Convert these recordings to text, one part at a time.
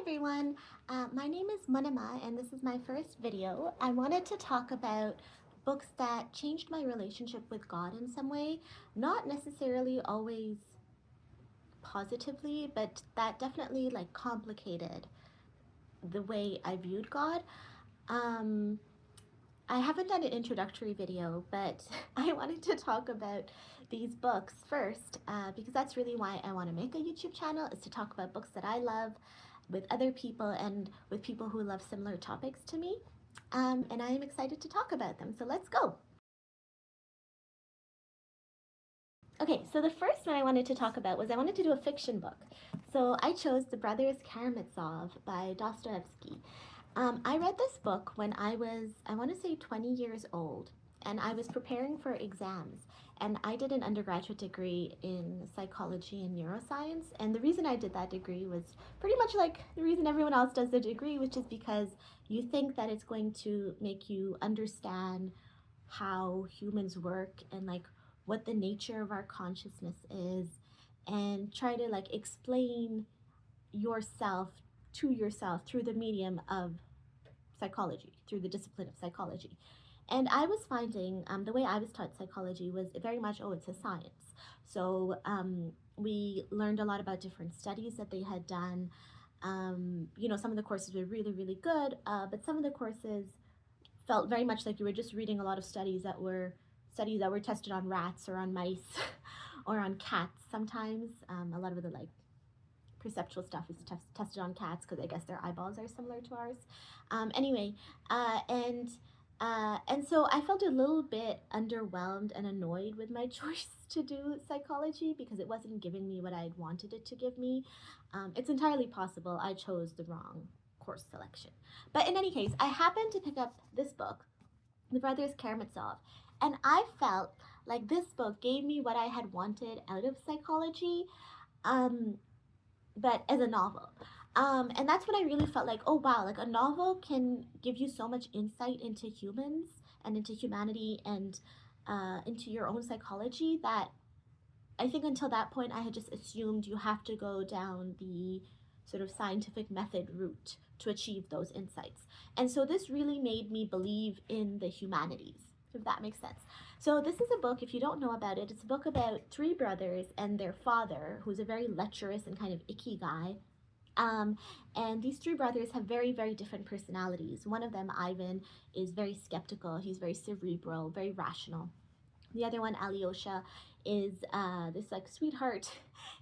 everyone, my name is Manama and this is my first video. I wanted to talk about books that changed my relationship with God in some way, not necessarily always positively, but that definitely like complicated the way I viewed God. Um, I haven't done an introductory video, but I wanted to talk about these books first because that's really why I want to make a YouTube channel, is to talk about books that I love with other people and with people who love similar topics to me. And I am excited to talk about them, so let's go. Okay, so the first one I wanted to talk about was I wanted to do a fiction book. So I chose The Brothers Karamazov by Dostoevsky. I read this book when I was, I want to say 20 years old, and I was preparing for exams. And I did an undergraduate degree in psychology and neuroscience. And the reason I did that degree was pretty much like the reason everyone else does the degree, which is because you think that it's going to make you understand how humans work and like what the nature of our consciousness is, and try to like explain yourself to yourself through the medium of psychology, through the discipline of psychology. And I was finding the way I was taught psychology was very much, oh, it's a science. So we learned a lot about different studies that they had done. Some of the courses were really, really good, but some of the courses felt very much like you were just reading a lot of studies that were tested on rats or on mice or on cats sometimes. A lot of the like perceptual stuff is tested on cats because I guess their eyeballs are similar to ours. Anyway, and so I felt a little bit underwhelmed and annoyed with my choice to do psychology because it wasn't giving me what I wanted it to give me. It's entirely possible I chose the wrong course selection. But in any case, I happened to pick up this book, The Brothers Karamazov, and I felt like this book gave me what I had wanted out of psychology, but as a novel. And that's when I really felt like, oh wow, like a novel can give you so much insight into humans and into humanity and into your own psychology that I think until that point I had just assumed you have to go down the sort of scientific method route to achieve those insights. And so this really made me believe in the humanities, if that makes sense. So this is a book, if you don't know about it, it's a book about three brothers and their father, who's a very lecherous and kind of icky guy. And these three brothers have very, very different personalities. One of them, Ivan, is very skeptical. He's very cerebral, very rational. The other one, Alyosha, is this like sweetheart.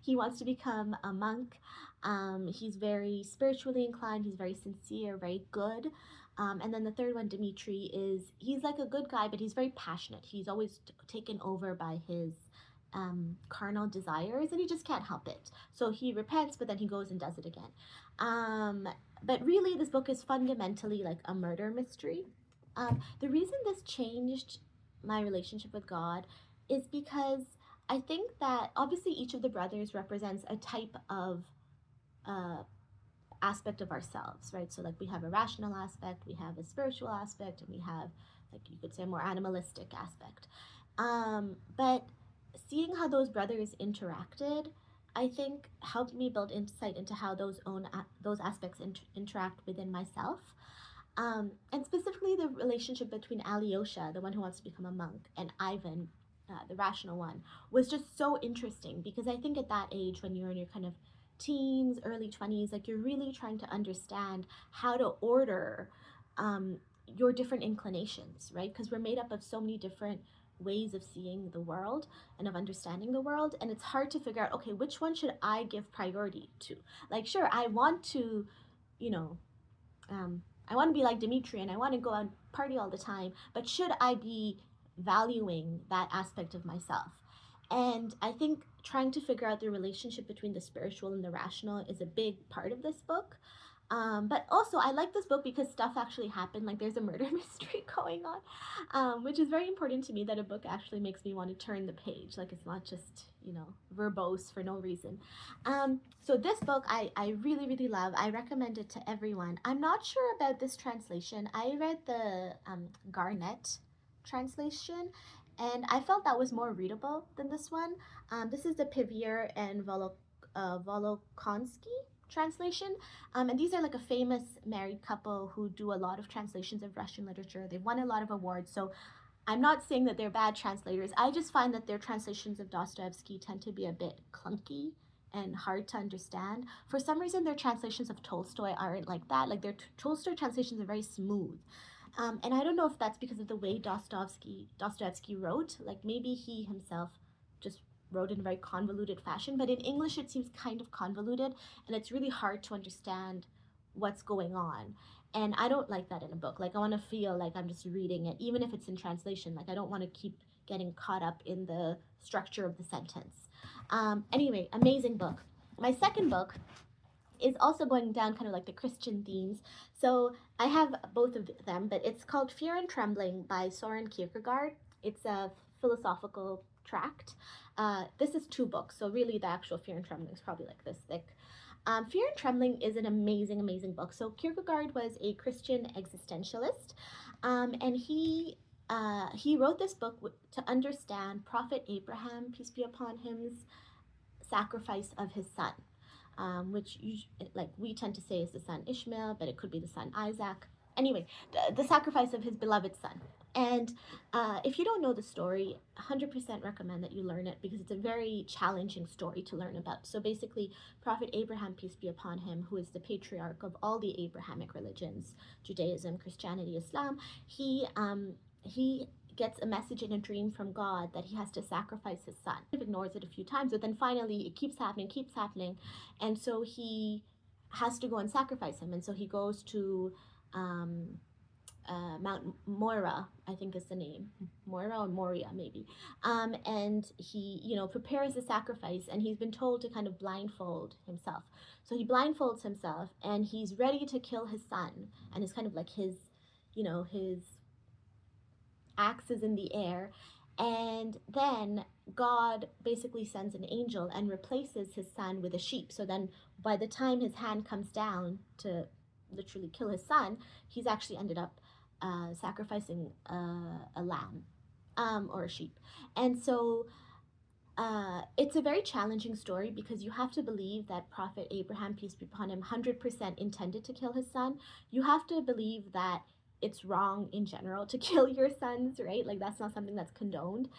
He wants to become a monk. He's very spiritually inclined. He's very sincere, very good. And then the third one, Dmitri, he's like a good guy, but he's very passionate. He's always taken over by his carnal desires, and he just can't help it. So he repents, but then he goes and does it again. But really, this book is fundamentally like a murder mystery. The reason this changed my relationship with God is because I think that obviously each of the brothers represents a type of aspect of ourselves, right? So like we have a rational aspect, we have a spiritual aspect, and we have, like you could say, a more animalistic aspect. But seeing how those brothers interacted, I think helped me build insight into how those aspects interact within myself. And specifically the relationship between Alyosha, the one who wants to become a monk, and Ivan, the rational one, was just so interesting because I think at that age, when you're in your kind of teens, early 20s, like you're really trying to understand how to order your different inclinations, right? Because we're made up of so many different ways of seeing the world and of understanding the world, and it's hard to figure out, okay, which one should I give priority to? Like, sure, I want to, I want to be like Dimitri and I want to go out and party all the time, but should I be valuing that aspect of myself? And I think trying to figure out the relationship between the spiritual and the rational is a big part of this book. But also, I like this book because stuff actually happened. Like, there's a murder mystery going on, which is very important to me, that a book actually makes me want to turn the page. Like, it's not just, verbose for no reason. So this book, I really, really love. I recommend it to everyone. I'm not sure about this translation. I read the Garnett translation, and I felt that was more readable than this one. This is the Pivier and Volokonsky translation. And these are like a famous married couple who do a lot of translations of Russian literature. They've won a lot of awards. So I'm not saying that they're bad translators. I just find that their translations of Dostoevsky tend to be a bit clunky and hard to understand. For some reason, their translations of Tolstoy aren't like that. Like their Tolstoy translations are very smooth. And I don't know if that's because of the way Dostoevsky wrote. Like maybe he himself just wrote in a very convoluted fashion, but in English it seems kind of convoluted, and it's really hard to understand what's going on. And I don't like that in a book. Like I want to feel like I'm just reading it, even if it's in translation. Like I don't want to keep getting caught up in the structure of the sentence. Anyway, amazing book. My second book is also going down kind of like the Christian themes. So I have both of them, but it's called Fear and Trembling by Soren Kierkegaard. It's a philosophical tract. This is 2 books, so really the actual Fear and Trembling is probably like this thick. Fear and Trembling is an amazing, amazing book. So Kierkegaard was a Christian existentialist, and he wrote this book to understand Prophet Abraham, peace be upon him's sacrifice of his son, which like we tend to say is the son Ishmael, but it could be the son Isaac. Anyway, the sacrifice of his beloved son. And if you don't know the story, 100% recommend that you learn it because it's a very challenging story to learn about. So basically, Prophet Abraham, peace be upon him, who is the patriarch of all the Abrahamic religions, Judaism, Christianity, Islam, he gets a message in a dream from God that he has to sacrifice his son. He ignores it a few times, but then finally it keeps happening. And so he has to go and sacrifice him. And so he goes to Mount Moira, I think is the name, Moira or Moria maybe, and he prepares the sacrifice, and he's been told to kind of blindfold himself. So he blindfolds himself, and he's ready to kill his son, and it's kind of like his axe is in the air, and then God basically sends an angel and replaces his son with a sheep. So then by the time his hand comes down to literally kill his son, he's actually ended up sacrificing a lamb or a sheep. And so it's a very challenging story because you have to believe that Prophet Abraham, peace be upon him, 100% intended to kill his son. You have to believe that it's wrong in general to kill your sons, right? Like that's not something that's condoned.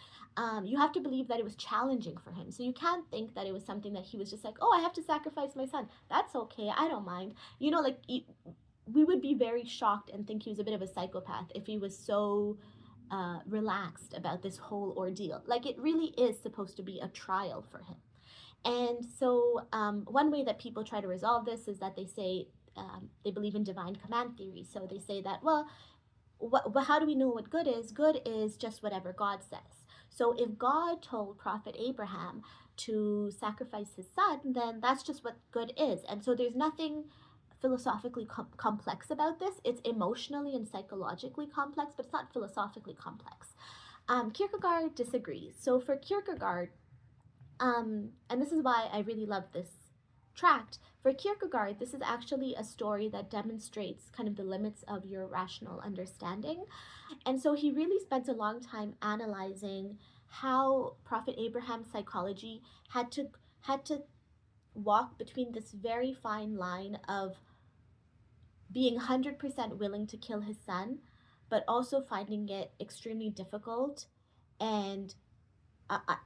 You have to believe that it was challenging for him. So you can't think that it was something that he was just like, oh, I have to sacrifice my son. That's okay. I don't mind. We would be very shocked and think he was a bit of a psychopath if he was so relaxed about this whole ordeal. Like it really is supposed to be a trial for him. And so one way that people try to resolve this is that they say they believe in divine command theory. So they say that, well, how do we know what good is? Good is just whatever God says. So if God told Prophet Abraham to sacrifice his son, then that's just what good is. And so there's nothing philosophically complex about this. It's emotionally and psychologically complex, but it's not philosophically complex. Kierkegaard disagrees. So for Kierkegaard, and this is why I really love this tract, for Kierkegaard, this is actually a story that demonstrates kind of the limits of your rational understanding. And so he really spent a long time analyzing how Prophet Abraham's psychology had to walk between this very fine line of being 100% willing to kill his son, but also finding it extremely difficult and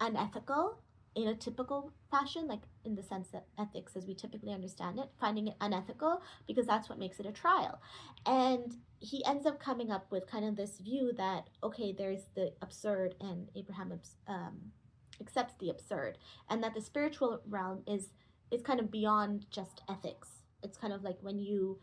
unethical in a typical fashion, like in the sense that ethics as we typically understand it, finding it unethical because that's what makes it a trial. And he ends up coming up with kind of this view that, okay, there's the absurd and Abraham accepts the absurd, and that the spiritual realm is kind of beyond just ethics. It's kind of like when you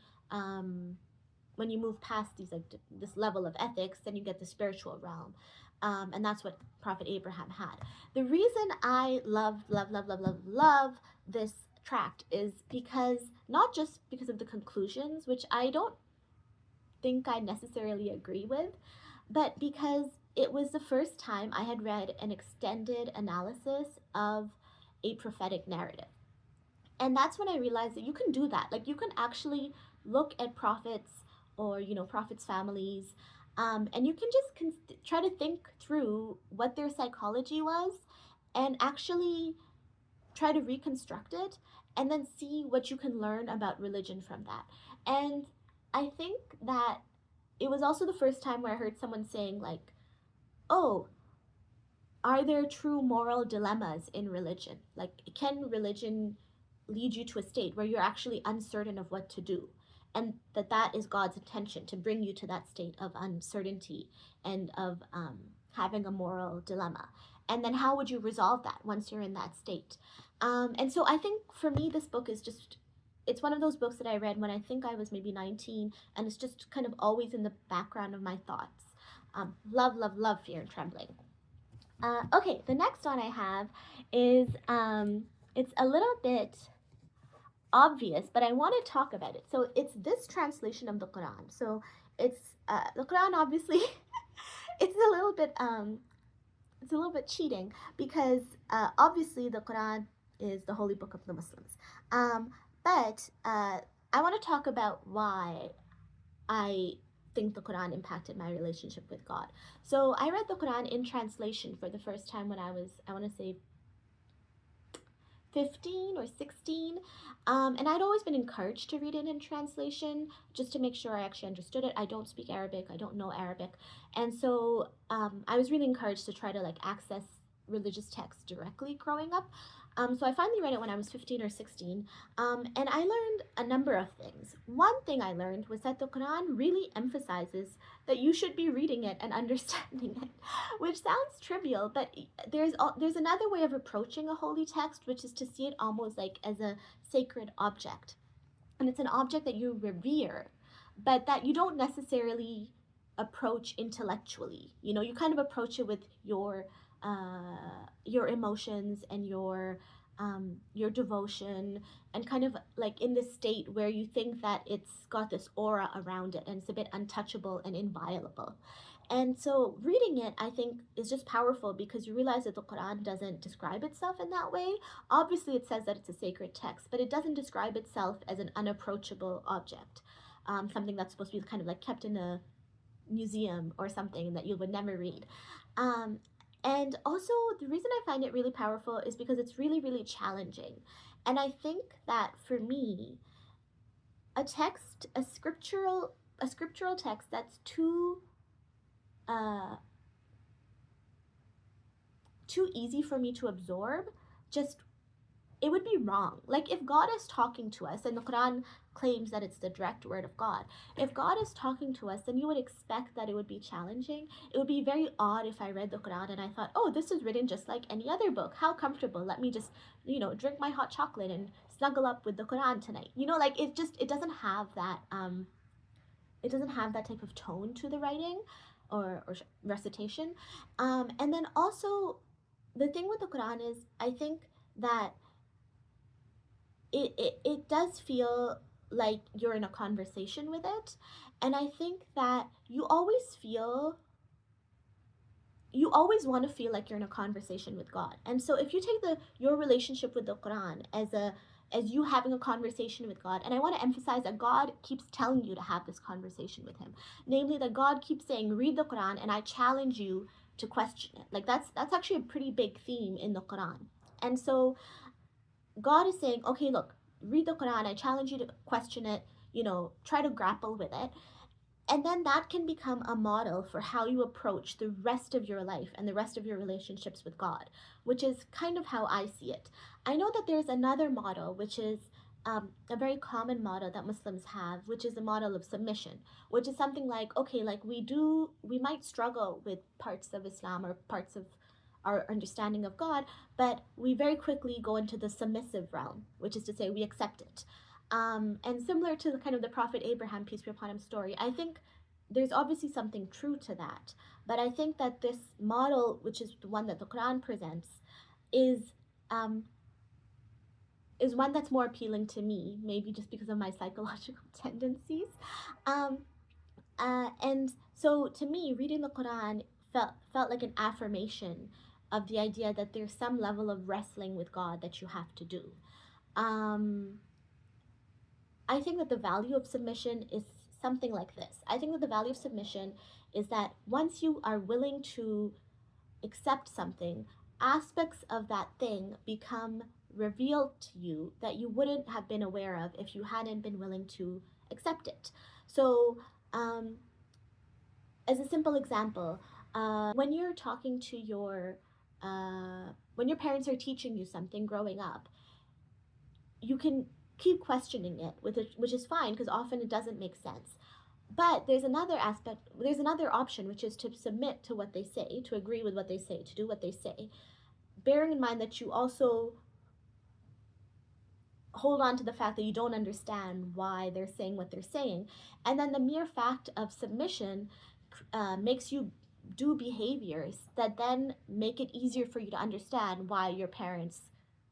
move past this level of ethics, then you get the spiritual realm. And that's what Prophet Abraham had. The reason I love this tract is because, not just because of the conclusions, which I don't think I necessarily agree with, but because it was the first time I had read an extended analysis of a prophetic narrative. And that's when I realized that you can do that. Like you can actually look at prophets or, prophets' families, and you can just try to think through what their psychology was and actually try to reconstruct it and then see what you can learn about religion from that. And I think that it was also the first time where I heard someone saying, like, oh, are there true moral dilemmas in religion? Like, can religion lead you to a state where you're actually uncertain of what to do? And that is God's intention, to bring you to that state of uncertainty and of having a moral dilemma. And then how would you resolve that once you're in that state? And so I think for me, this book is just, it's one of those books that I read when I think I was maybe 19, and it's just kind of always in the background of my thoughts. Love, love, love Fear and Trembling. Okay, the next one I have is, it's a little bit obvious, but I want to talk about it. So it's this translation of the Quran. So it's the Quran, obviously. it's a little bit cheating, because obviously the Quran is the holy book of the Muslims. But I want to talk about why I think the Quran impacted my relationship with God. So I read the Quran in translation for the first time when I was, I want to say, 15 or 16. And I'd always been encouraged to read it in translation just to make sure I actually understood it. I don't speak Arabic, I don't know Arabic. And so I was really encouraged to try to like access religious texts directly growing up. So I finally read it when I was 15 or 16, and I learned a number of things. One thing I learned was that the Quran really emphasizes that you should be reading it and understanding it, which sounds trivial, but there's another way of approaching a holy text, which is to see it almost like as a sacred object. And it's an object that you revere, but that you don't necessarily approach intellectually. You know, you kind of approach it with your emotions and your devotion, and kind of like in this state where you think that it's got this aura around it and it's a bit untouchable and inviolable. And so reading it, I think, is just powerful because you realize that the Quran doesn't describe itself in that way. Obviously, it says that it's a sacred text, but it doesn't describe itself as an unapproachable object, something that's supposed to be kind of like kept in a museum or something that you would never read. And also, the reason I find it really powerful is because it's really, really challenging. And I think that for me, a scriptural text that's too easy for me to absorb, just, it would be wrong. Like, if God is talking to us, and the Quran claims that it's the direct word of God, if God is talking to us, then you would expect that it would be challenging. It would be very odd if I read the Quran and I thought, oh, this is written just like any other book. How comfortable. Let me just, drink my hot chocolate and snuggle up with the Quran tonight. Like, it doesn't have that, type of tone to the writing or recitation. And then also, the thing with the Quran is, I think that it does feel like you're in a conversation with it. And I think that you always want to feel like you're in a conversation with God. And so if you take your relationship with the Quran as you having a conversation with God, and I want to emphasize that God keeps telling you to have this conversation with him. Namely, that God keeps saying, read the Quran, and I challenge you to question it. Like, that's actually a pretty big theme in the Quran. And so God is saying, okay, look, read the Quran, I challenge you to question it, try to grapple with it. And then that can become a model for how you approach the rest of your life and the rest of your relationships with God, which is kind of how I see it. I know that there's another model, which is a very common model that Muslims have, which is the model of submission, which is something like, okay, like we might struggle with parts of Islam or parts of our understanding of God, but we very quickly go into the submissive realm, which is to say we accept it. And similar to the Prophet Abraham, peace be upon him, story, I think there's obviously something true to that. But I think that this model, which is the one that the Quran presents, is one that's more appealing to me, maybe just because of my psychological tendencies. And so to me, reading the Quran felt like an affirmation of the idea that there's some level of wrestling with God that you have to do. I think that the value of submission is something like this. I think that the value of submission is that once you are willing to accept something, aspects of that thing become revealed to you that you wouldn't have been aware of if you hadn't been willing to accept it. So, as a simple example, when you're talking to when your parents are teaching you something growing up, you can keep questioning it, which is fine because often it doesn't make sense. But there's another aspect, there's another option, which is to submit to what they say, to agree with what they say, to do what they say, bearing in mind that you also hold on to the fact that you don't understand why they're saying what they're saying. And then the mere fact of submission makes you do behaviors that then make it easier for you to understand why your parents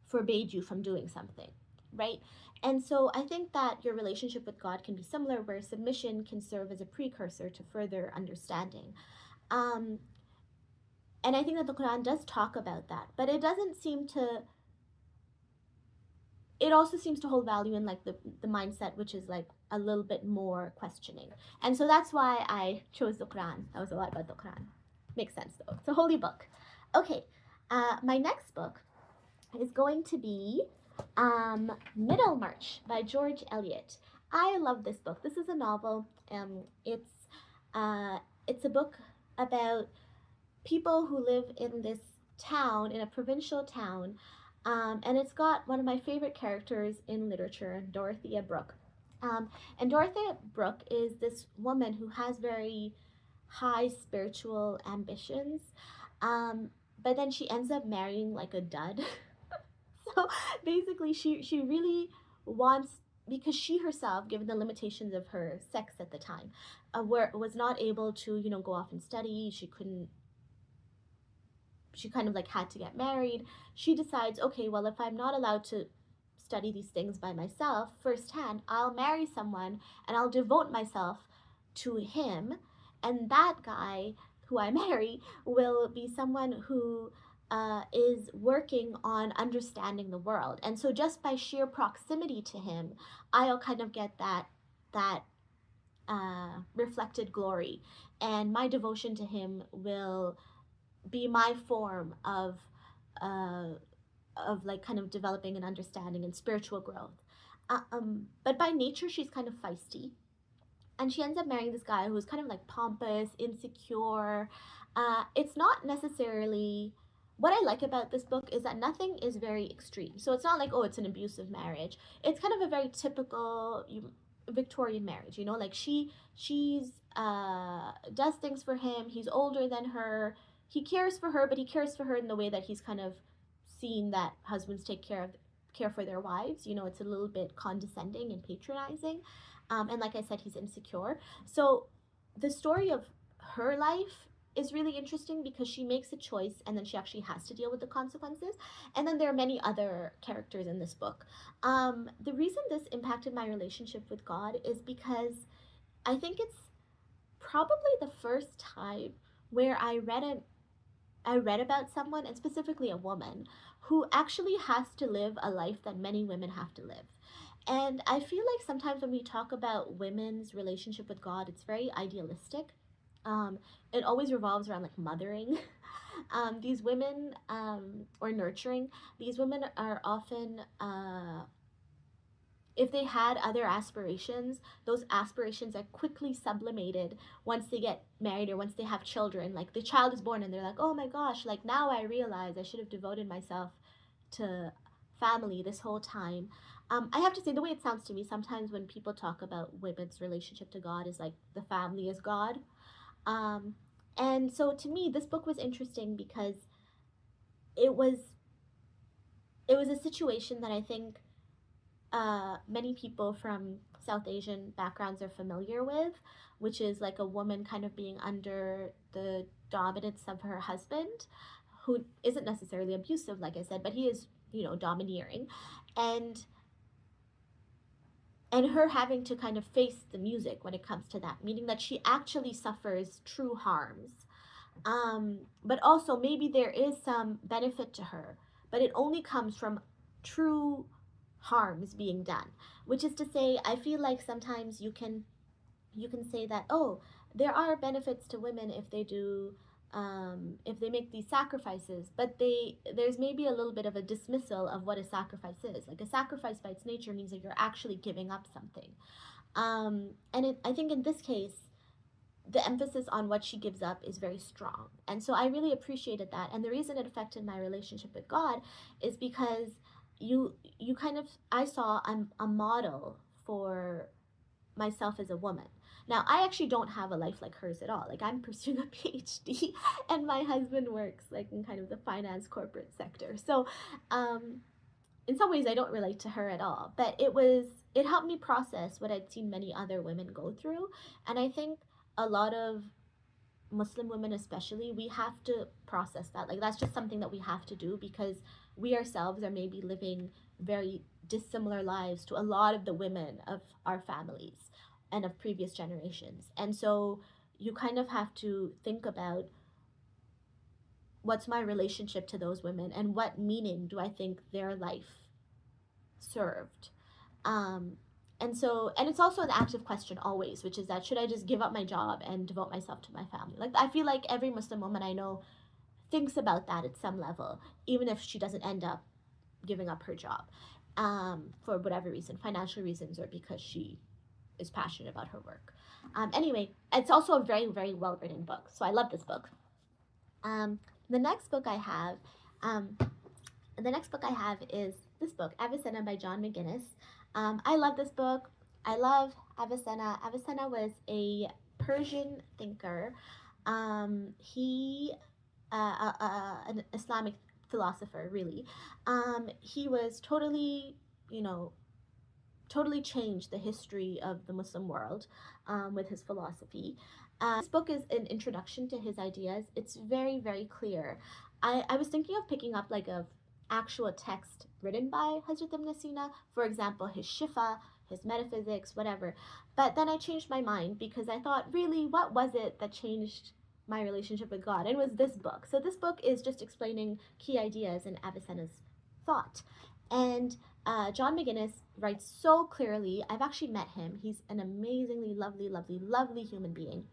forbade you from doing something, right? And so I think that your relationship with God can be similar, where submission can serve as a precursor to further understanding. Um, and I think that the Quran does talk about that, but it doesn't seem to, it also seems to hold value in like the mindset, which is like a little bit more questioning. And so that's why I chose the Quran. That was a lot about the Quran. Makes sense though. It's a holy book. Okay, my next book is going to be Middlemarch by George Eliot. I love this book. This is a novel. It's a book about people who live in this town, in a provincial town, and it's got one of my favorite characters in literature, Dorothea Brooke. And Dorothea Brooke is this woman who has very high spiritual ambitions, but then she ends up marrying like a dud. So basically, she really wants, because she herself, given the limitations of her sex at the time, was not able to, you know, go off and study. She kind of like had to get married. She decides, okay, well, if I'm not allowed to study these things by myself firsthand, I'll marry someone and I'll devote myself to him. And that guy who I marry will be someone who is working on understanding the world. And so just by sheer proximity to him, I'll kind of get that reflected glory. And my devotion to him will be my form of like kind of developing an understanding and spiritual growth. But by nature, she's kind of feisty, and she ends up marrying this guy who's kind of like pompous, insecure. It's not necessarily, what I like about this book is that nothing is very extreme. So it's not like, oh, it's an abusive marriage. It's kind of a very typical Victorian marriage, you know, like she's does things for him. He's older than her. He cares for her, but he cares for her in the way that he's kind of seen that husbands take care for their wives. You know, it's a little bit condescending and patronizing. And like I said, he's insecure. So the story of her life is really interesting because she makes a choice and then she actually has to deal with the consequences. And then there are many other characters in this book. The reason this impacted my relationship with God is because I think it's probably the first time where I read about someone, and specifically a woman, who actually has to live a life that many women have to live. And I feel like sometimes when we talk about women's relationship with God, it's very idealistic. It always revolves around like mothering. These women, or nurturing, these women are often, if they had other aspirations, those aspirations are quickly sublimated once they get married or once they have children. Like the child is born and they're like, oh my gosh, like now I realize I should have devoted myself to family this whole time. I have to say, the way it sounds to me, sometimes when people talk about women's relationship to God is like the family is God. And so to me, this book was interesting because it was a situation that I think many people from South Asian backgrounds are familiar with, which is like a woman kind of being under the dominance of her husband, who isn't necessarily abusive, like I said, but he is, you know, domineering, and her having to kind of face the music when it comes to that, meaning that she actually suffers true harms. But also maybe there is some benefit to her, but it only comes from true harms being done, which is to say, I feel like sometimes you can say that, oh, there are benefits to women if they do if they make these sacrifices, but there's maybe a little bit of a dismissal of what a sacrifice is. Like a sacrifice by its nature means that you're actually giving up something. I think in this case, the emphasis on what she gives up is very strong. And so I really appreciated that. And the reason it affected my relationship with God is because you kind of, I saw a model for myself as a woman. Now, I actually don't have a life like hers at all. Like, I'm pursuing a PhD, and my husband works like in kind of the finance corporate sector. So, in some ways, I don't relate to her at all. But it helped me process what I'd seen many other women go through, and I think a lot of Muslim women, especially, we have to process that. Like, that's just something that we have to do because we ourselves are maybe living very dissimilar lives to a lot of the women of our families and of previous generations. And so you kind of have to think about what's my relationship to those women and what meaning do I think their life served. And it's also an active question always, which is that should I just give up my job and devote myself to my family? Like, I feel like every Muslim woman I know thinks about that at some level, even if she doesn't end up giving up her job for whatever reason, financial reasons, or because she is passionate about her work. Anyway, it's also a very, very well written book. So I love this book. The next book I have is this book, Avicenna by Jon McGinnis. I love this book. I love Avicenna. Avicenna was a Persian thinker. He an Islamic philosopher, really. He was totally changed the history of the Muslim world with his philosophy. This book is an introduction to his ideas. It's very, very clear. I was thinking of picking up like a actual text written by Hazrat Ibn Sina, for example, his Shifa, his metaphysics, whatever. But then I changed my mind because I thought, really, what was it that changed my relationship with God? And it was this book. So this book is just explaining key ideas in Avicenna's thought. And Jon McGinnis writes so clearly. I've actually met him. He's an amazingly lovely, lovely, lovely human being.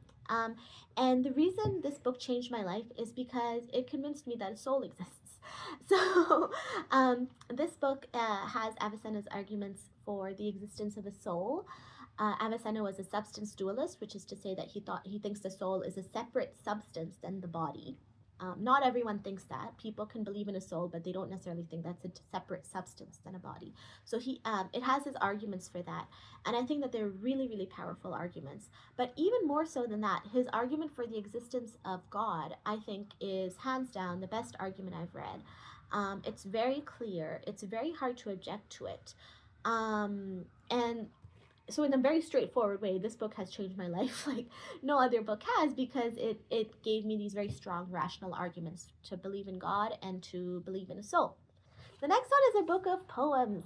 And the reason this book changed my life is because it convinced me that a soul exists. So this book has Avicenna's arguments for the existence of a soul. Avicenna was a substance dualist, which is to say that he thinks the soul is a separate substance than the body. Not everyone thinks that. People can believe in a soul, but they don't necessarily think that's a separate substance than a body. So it has his arguments for that. And I think that they're really, really powerful arguments. But even more so than that, his argument for the existence of God, I think, is hands down the best argument I've read. It's very clear. It's very hard to object to it. And so in a very straightforward way, this book has changed my life like no other book has, because it gave me these very strong rational arguments to believe in God and to believe in a soul. The next one is a book of poems.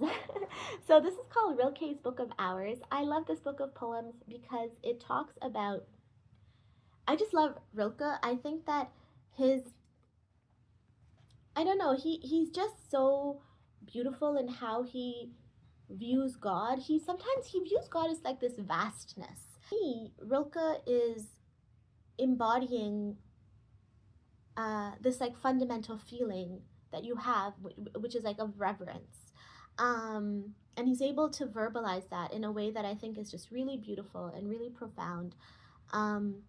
So this is called Rilke's Book of Hours. I love this book of poems because it talks about, I just love Rilke. I think that he's just so beautiful in how he views God. Sometimes he views God as like this vastness. Rilke is embodying this like fundamental feeling that you have, which is like of reverence. And he's able to verbalize that in a way that I think is just really beautiful and really profound. And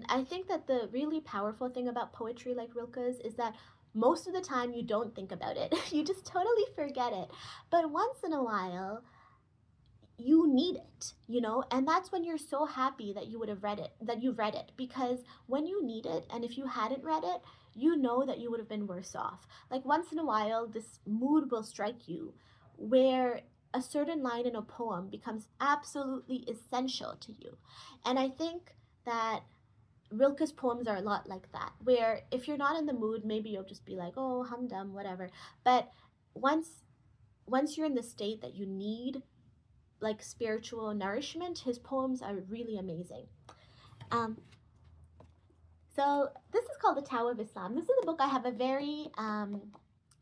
I think that the really powerful thing about poetry like Rilke's is that most of the time you don't think about it. You just totally forget it. But once in a while, you need it, and that's when you're so happy that you've read it, because when you need it, and if you hadn't read it, you know that you would have been worse off. Like once in a while, this mood will strike you where a certain line in a poem becomes absolutely essential to you. And I think that Rilke's poems are a lot like that, where if you're not in the mood, maybe you'll just be like, oh, humdum, whatever. But once you're in the state that you need like spiritual nourishment, his poems are really amazing. So this is called The Tao of Islam. This is a book I have a very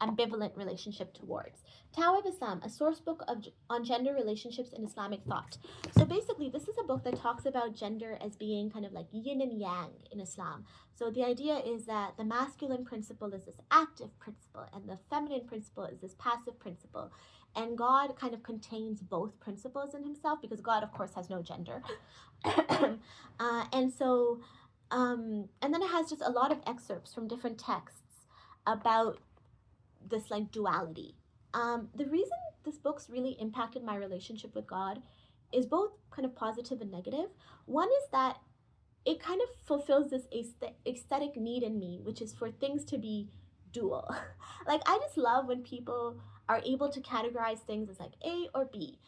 ambivalent relationship towards. Tao of Islam, a source book on gender relationships in Islamic thought. So basically, this is a book that talks about gender as being kind of like yin and yang in Islam. So the idea is that the masculine principle is this active principle, and the feminine principle is this passive principle. And God kind of contains both principles in himself, because God, of course, has no gender. And so, and then it has just a lot of excerpts from different texts about this like duality. The reason this book's really impacted my relationship with God is both kind of positive and negative. One is that it kind of fulfills this aesthetic need in me, which is for things to be dual. Like, I just love when people are able to categorize things as like A or B.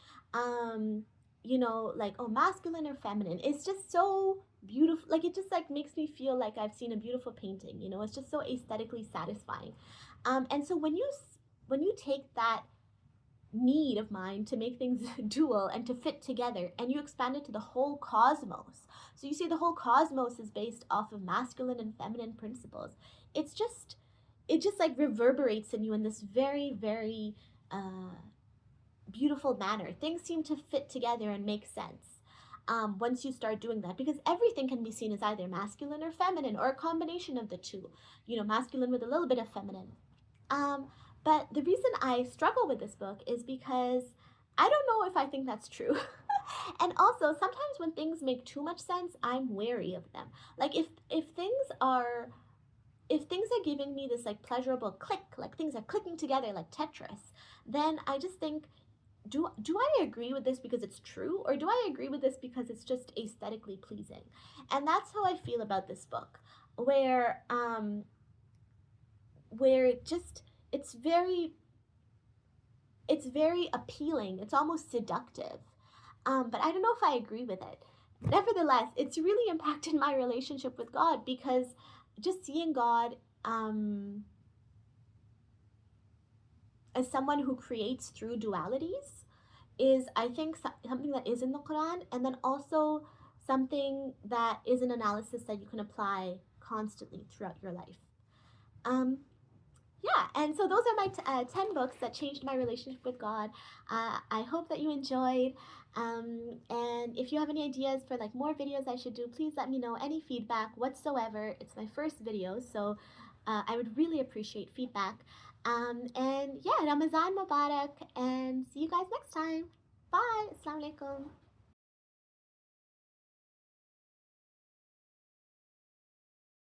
You know, like, oh, masculine or feminine. It's just so beautiful. Like, it just like makes me feel like I've seen a beautiful painting. You know, it's just so aesthetically satisfying. And so when you take that need of mine to make things dual and to fit together, and you expand it to the whole cosmos, so you see the whole cosmos is based off of masculine and feminine principles, it just like reverberates in you in this very, very beautiful manner. Things seem to fit together and make sense once you start doing that, because everything can be seen as either masculine or feminine, or a combination of the two, you know, masculine with a little bit of feminine. But the reason I struggle with this book is because I don't know if I think that's true. And also, sometimes when things make too much sense, I'm wary of them. Like, if things are giving me this like pleasurable click, like things are clicking together like Tetris, then I just think, do I agree with this because it's true, or do I agree with this because it's just aesthetically pleasing? And that's how I feel about this book, where it's very appealing. It's almost seductive. But I don't know if I agree with it. Nevertheless, it's really impacted my relationship with God, because just seeing God as someone who creates through dualities is, I think, something that is in the Qur'an, and then also something that is an analysis that you can apply constantly throughout your life. Yeah, and so those are my 10 books that changed my relationship with God. I hope that you enjoyed. And if you have any ideas for like more videos I should do, please let me know. Any feedback whatsoever. It's my first video, so I would really appreciate feedback. And yeah, Ramazan Mubarak, and see you guys next time. Bye. Assalamu alaikum.